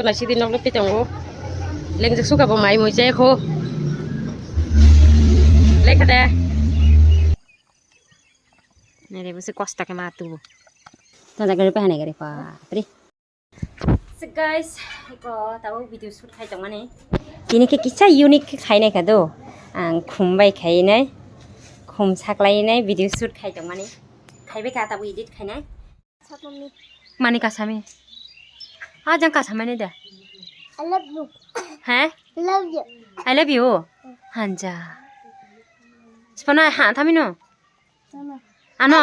Con này xin nó lúc cái chồng lên giấc suốt cả bộ máy mùi xe khô lấy cái đây này đây mesti costa cái matu tao jaga lupa này cái apa tadi so guys iko tahu video shoot khai chong mane ini ke kisah unik khai nai ka do ang khumbai khai nai khum saklai nai video shoot khai chong mane khai be ka tahu edit khai nai mani ka same ha jang ka same ne da I love you. ha Love you. I love you hanja spana ha thamino ano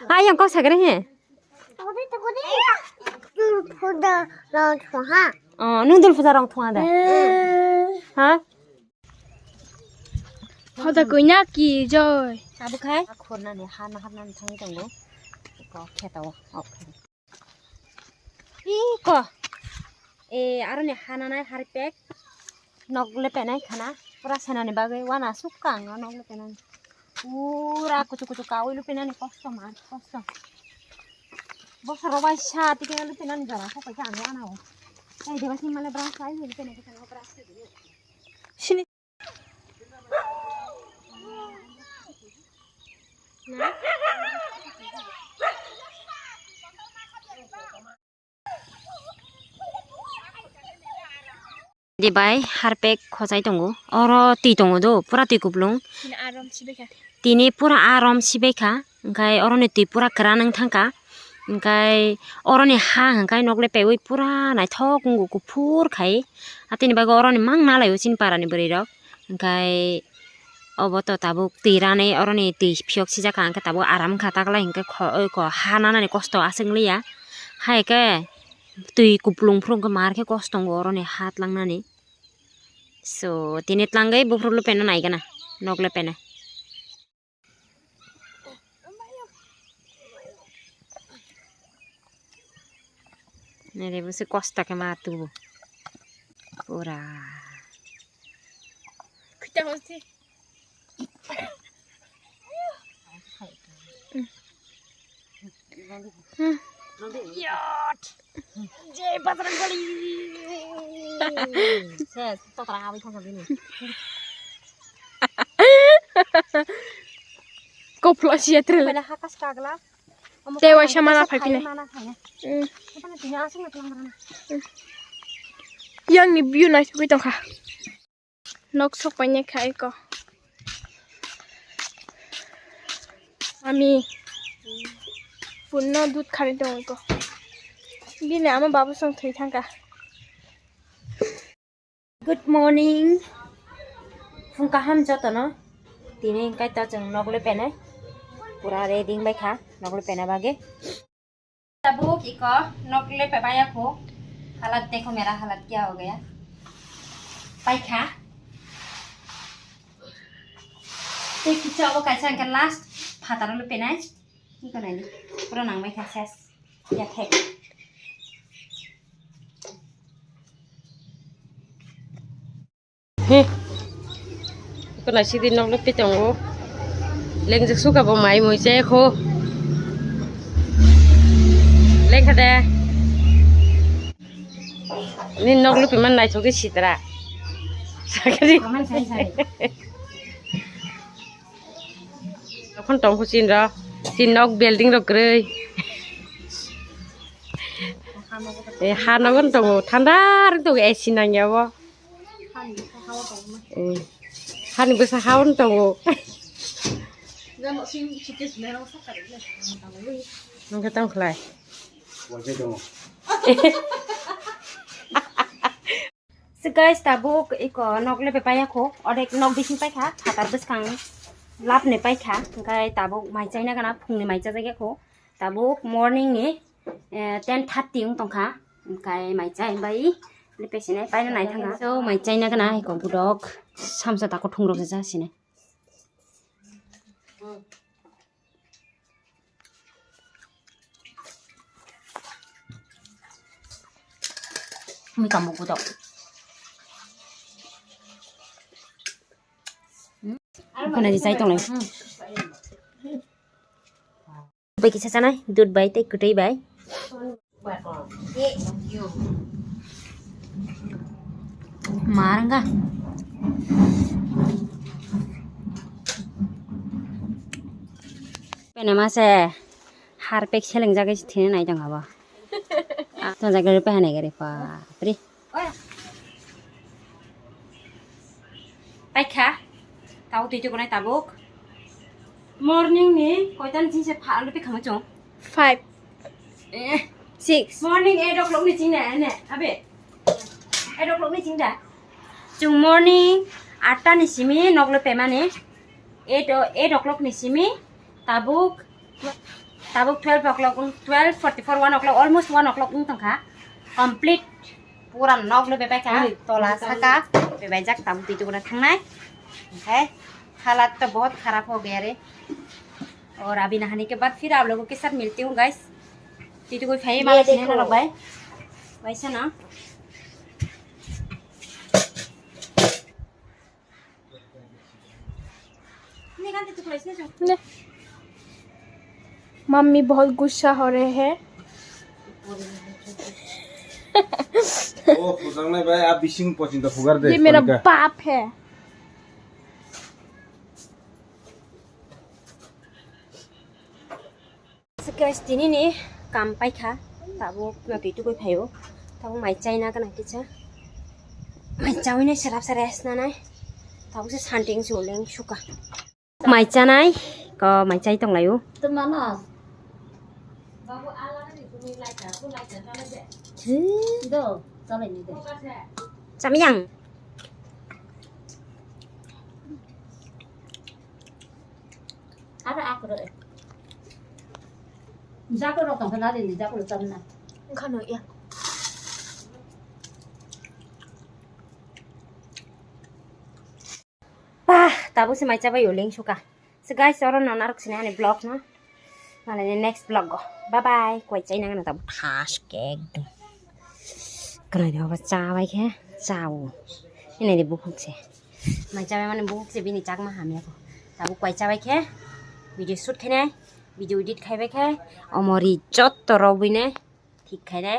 ai yang kau sagre he nudul fuda rong thua da ha Hoda kunya ki joy. abu khai khorna ne han thang tango ko khetaw ko e aro ne hana nai har pek nogle penai khana pura sana ne bagai wana sukang nogle penai pura kucu kawai lu penai kosto mar kosto bos robai shat ke lu penai jara ko pa kan wana o ai dewa sini male bras ai lu penai ke sana bras sini na di bai harpek khojai tongo oro ti tongo do pura ti kublung tini pura arom sibeka engkai oro ni ti pura keranang thangka engkai oro ni ha engkai nokle pewoi pura nai thok ngu kupur khai atini bago oro ni mang nalai usin parani beri rok engkai oboto tabuk tirane oro ni ti phiok sijaka engkai tabuk aram khatakla engkai ko hanana ni kosto asenglia hai ke tui kuplung prung ke mar ke kostong oro ni hat langnani so tinit langgai bufru lu pena nai kana nok le pena nere busi costa ke matu pura kita hosti Yot. Jay patrang kali. Ses, to terang awi thang gini. Koplo sia tril. Pada hakas kagla. Dewa shamana phapine. Apa nanti asing nak lamran. Yang ni view nice we tong kha. Nok sok panya khai ko. Ami punno dud khari dong ko. Bine ama babu song thui thangka. Good morning. Phung kaham joto no. Tini kai ta jeng nokle pene. Pura ready bai kha nokle pene bage. Tabuk iko nokle pe baya ko. हालत देखो मेरा हालत क्या हो गया पाइखा ते किचा वो कैसा इनका लास्ट फातारा लो पेना ये करना है पूरा नांग में कैसे या थे हे con này xin đi nông lớp chồng cô lên giấc suốt cả bộ máy mùi xe khô lên khá đe nên nông lúc mình này cho cái xịt ra sao cái gì nó không trồng của xin rồi xin nông building rồi cười hà nó vẫn trồng thằng đó nó cái xin này nhau vô hà nó bisa haun trồng nó cái tông lại so guys tabuk iko nokle pe paya ko odek nok bising pai kha phatar beskang lap ne pai kha kai tabuk mai chaina kana phungni mai cha jage ko tabuk morning ni 10:30 ung tong kha kai mai chai bai le pe sine pai na nai thanga so mai chaina kana ko budok samsa ta ko thungrok ja sine mi kamu budok con này thì dây tông này by किसा जानाय दुध by तै कुटै by मारंगा पेने मासे Harpic सेलें जागे थिने नाय दं हाबा तो जागे पहने गरे बापरे पाइखा ताऊ तुइ तो गनाय ताबुक मॉर्निंग नि कयतान जिसे फालु पे खामो चों 5 6 मॉर्निंग 8 o'clock नि चिंग ने अबे 8 o'clock नि चिंग दा जों मॉर्निंग 8टा नि सिमी नगलो पेमाने 8 o'clock नि Simi Tabuk 12 o'clock 12:44 1 o'clock almost 1 o'clock नि तंखा कंप्लीट पूरा नगलो बेबायका तोला साका बेबायजाक ताबुक तुइ तो गना थांनाय ओके हालात तो बहुत खराब हो गया रे और अभी नहाने के बाद फिर आप लोगों के साथ मिलती हूँ गाइस तो कोई फाइव माला से ना भाई वैसा ना निकालते तो कैसे जो मम्मी बहुत गुस्सा हो रहे हैं ओ फुजांग नहीं भाई आप बिशिंग पहुंचिंदा फुगार दे ये मेरा बाप है guys dini nih kampai kah tabu waktu itu gue payo tabu mai China kan nanti cah mai China ini serap seres nanai tabu sih hunting suling suka mai China ko mai China tong layu Temana? Itu, salah ini deh. samyang Ada aku deh. Jago lo tong kenal ini, jago lo tanah. Kan ya tabu sih mai China yuling suka so guys orang nonar kesini ane vlog na malah ini next vlog go bye bye kuai China kan tabu tas kek tuh kena dia apa cawai ke caw ini di buku sih mai China mana buku sih bini cak mah hamil aku tabu kuai cawai ke video shoot kene video edit kai ke omori jot to robine ठीक है